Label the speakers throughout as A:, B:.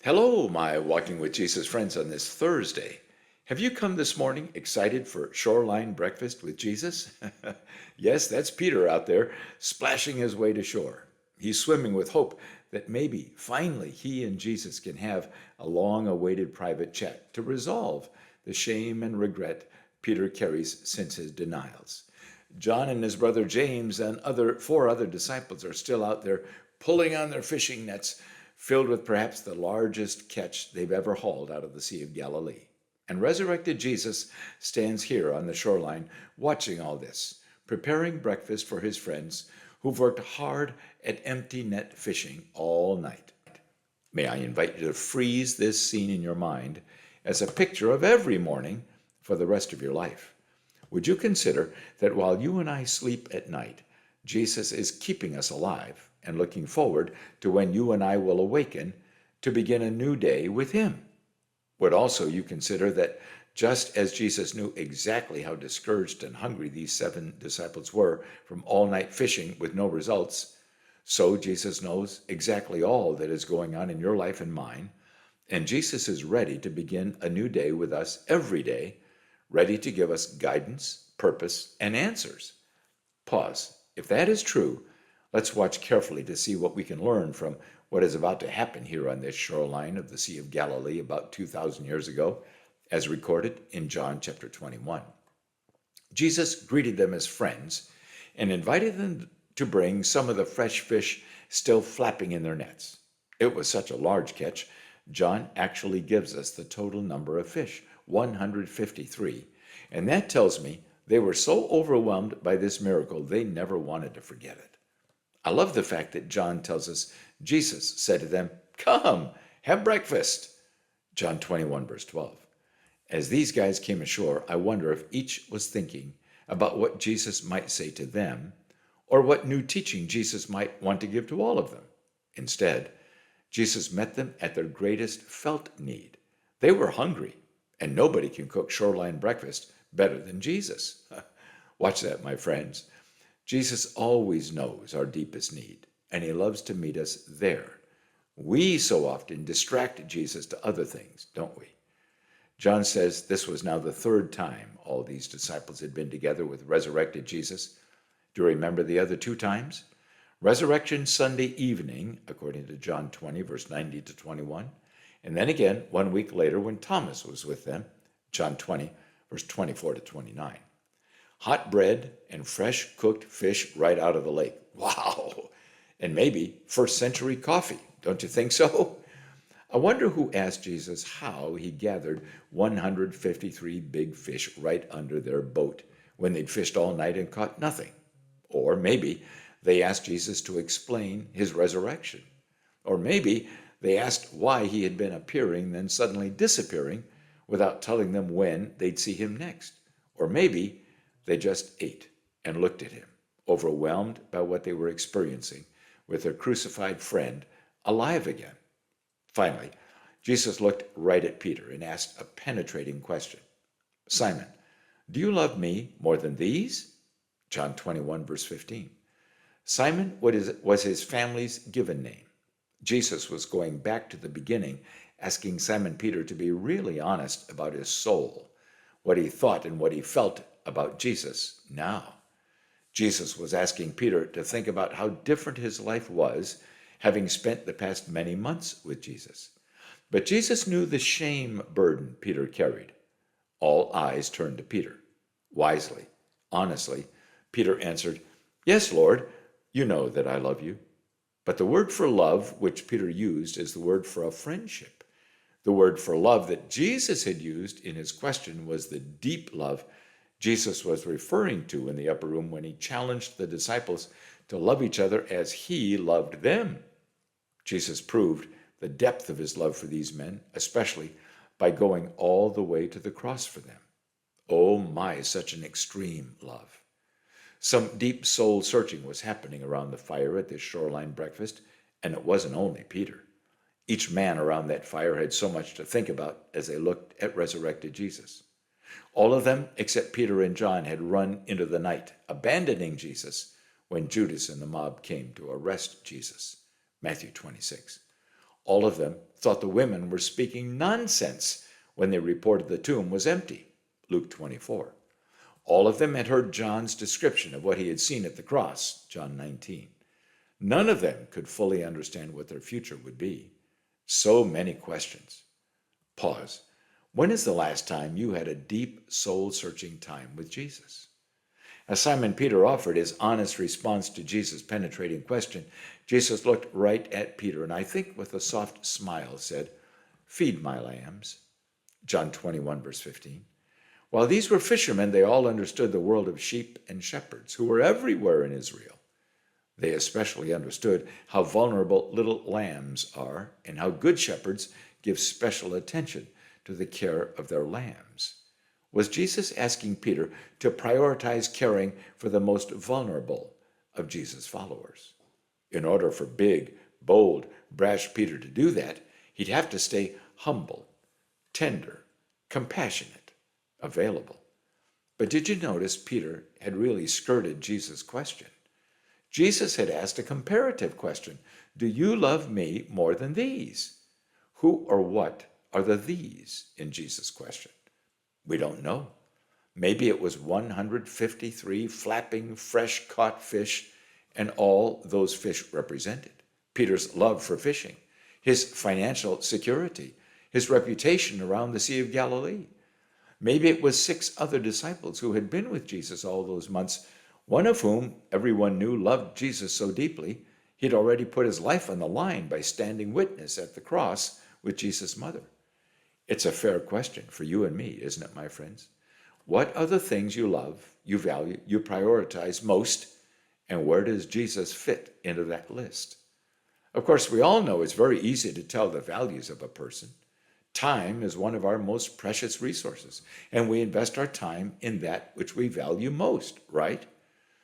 A: Hello, my Walking with Jesus friends on this Thursday. Have you come this morning excited for Shoreline breakfast with Jesus? Yes, that's Peter out there splashing his way to shore. He's swimming with hope that maybe, finally, he and Jesus can have a long awaited private chat to resolve the shame and regret Peter carries since his denials. John and his brother James and four other disciples are still out there pulling on their fishing nets, filled with perhaps the largest catch they've ever hauled out of the Sea of Galilee. And resurrected Jesus stands here on the shoreline watching all this, preparing breakfast for his friends who've worked hard at empty net fishing all night. May I invite you to freeze this scene in your mind as a picture of every morning for the rest of your life. Would you consider that while you and I sleep at night, Jesus is keeping us alive and looking forward to when you and I will awaken to begin a new day with him? Would also you consider that just as Jesus knew exactly how discouraged and hungry these 7 disciples were from all-night fishing with no results, so Jesus knows exactly all that is going on in your life and mine, and Jesus is ready to begin a new day with us every day, ready to give us guidance, purpose, and answers. Pause. If that is true, let's watch carefully to see what we can learn from what is about to happen here on this shoreline of the Sea of Galilee about 2,000 years ago, as recorded in John chapter 21. Jesus greeted them as friends and invited them to bring some of the fresh fish still flapping in their nets. It was such a large catch, John actually gives us the total number of fish, 153, and that tells me they were so overwhelmed by this miracle they never wanted to forget it. I love the fact that John tells us Jesus said to them, "Come, have breakfast." John 21, verse 12. As these guys came ashore, I wonder if each was thinking about what Jesus might say to them or what new teaching Jesus might want to give to all of them. Instead, Jesus met them at their greatest felt need. They were hungry, and nobody can cook shoreline breakfast better than Jesus. Watch that, my friends. Jesus always knows our deepest need, and he loves to meet us there. We so often distract Jesus to other things, don't we? John says this was now the 3rd time all these disciples had been together with resurrected Jesus. Do you remember the other 2 times? Resurrection Sunday evening, according to John 20, verse 90 to 21, and then again 1 week later when Thomas was with them, John 20, verse 24 to 29. Hot bread and fresh cooked fish right out of the lake. Wow! And maybe 1st century coffee, don't you think so? I wonder who asked Jesus how he gathered 153 big fish right under their boat when they'd fished all night and caught nothing. Or maybe they asked Jesus to explain his resurrection. Or maybe they asked why he had been appearing, then suddenly disappearing, without telling them when they'd see him next. Or maybe they just ate and looked at him, overwhelmed by what they were experiencing with their crucified friend alive again. Finally, Jesus looked right at Peter and asked a penetrating question. "Simon, do you love me more than these?" John 21, verse 15. Simon was his family's given name. Jesus was going back to the beginning, asking Simon Peter to be really honest about his soul, what he thought and what he felt about Jesus now. Jesus was asking Peter to think about how different his life was, having spent the past many months with Jesus. But Jesus knew the shame burden Peter carried. All eyes turned to Peter. Wisely, honestly, Peter answered, "Yes, Lord, you know that I love you." But the word for love, which Peter used, is the word for a friendship. The word for love that Jesus had used in his question was the deep love Jesus was referring to in the upper room when he challenged the disciples to love each other as he loved them. Jesus proved the depth of his love for these men, especially by going all the way to the cross for them. Oh my, such an extreme love. Some deep soul searching was happening around the fire at this shoreline breakfast, and it wasn't only Peter. Each man around that fire had so much to think about as they looked at resurrected Jesus. All of them, except Peter and John, had run into the night, abandoning Jesus when Judas and the mob came to arrest Jesus. Matthew 26. All of them thought the women were speaking nonsense when they reported the tomb was empty. Luke 24. All of them had heard John's description of what he had seen at the cross. John 19. None of them could fully understand what their future would be. So many questions. Pause. When is the last time you had a deep, soul-searching time with Jesus? As Simon Peter offered his honest response to Jesus' penetrating question, Jesus looked right at Peter and I think with a soft smile said, "Feed my lambs." John 21, verse 15. While these were fishermen, they all understood the world of sheep and shepherds who were everywhere in Israel. They especially understood how vulnerable little lambs are and how good shepherds give special attention to the care of their lambs. Was Jesus asking Peter to prioritize caring for the most vulnerable of Jesus' followers? In order for big, bold, brash Peter to do that, he'd have to stay humble, tender, compassionate, available. But did you notice Peter had really skirted Jesus' question? Jesus had asked a comparative question. Do you love me more than these? Who or what are the these in Jesus' question? We don't know. Maybe it was 153 flapping, fresh-caught fish and all those fish represented. Peter's love for fishing, his financial security, his reputation around the Sea of Galilee. Maybe it was 6 other disciples who had been with Jesus all those months, one of whom everyone knew loved Jesus so deeply, he'd already put his life on the line by standing witness at the cross with Jesus' mother. It's a fair question for you and me, isn't it, my friends? What are the things you love, you value, you prioritize most, and where does Jesus fit into that list? Of course, we all know it's very easy to tell the values of a person. Time is one of our most precious resources, and we invest our time in that which we value most, right?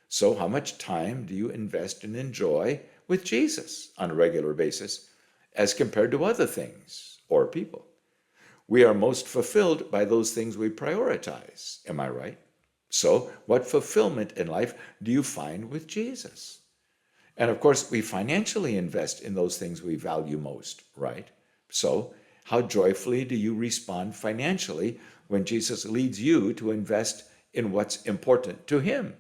A: So how much time do you invest and enjoy with Jesus on a regular basis as compared to other things or people? We are most fulfilled by those things we prioritize, am I right? So what fulfillment in life do you find with Jesus? And of course, we financially invest in those things we value most, right? So how joyfully do you respond financially when Jesus leads you to invest in what's important to him?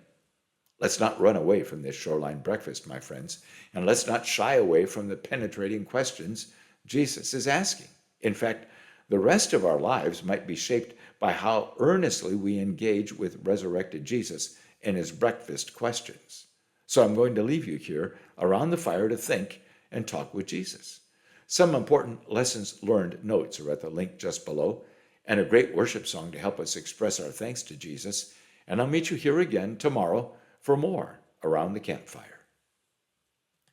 A: Let's not run away from this Shoreline breakfast, my friends, and let's not shy away from the penetrating questions Jesus is asking. In fact, the rest of our lives might be shaped by how earnestly we engage with resurrected Jesus and his breakfast questions. So I'm going to leave you here around the fire to think and talk with Jesus. Some important lessons learned notes are at the link just below, and a great worship song to help us express our thanks to Jesus. And I'll meet you here again tomorrow for more Around the Campfire.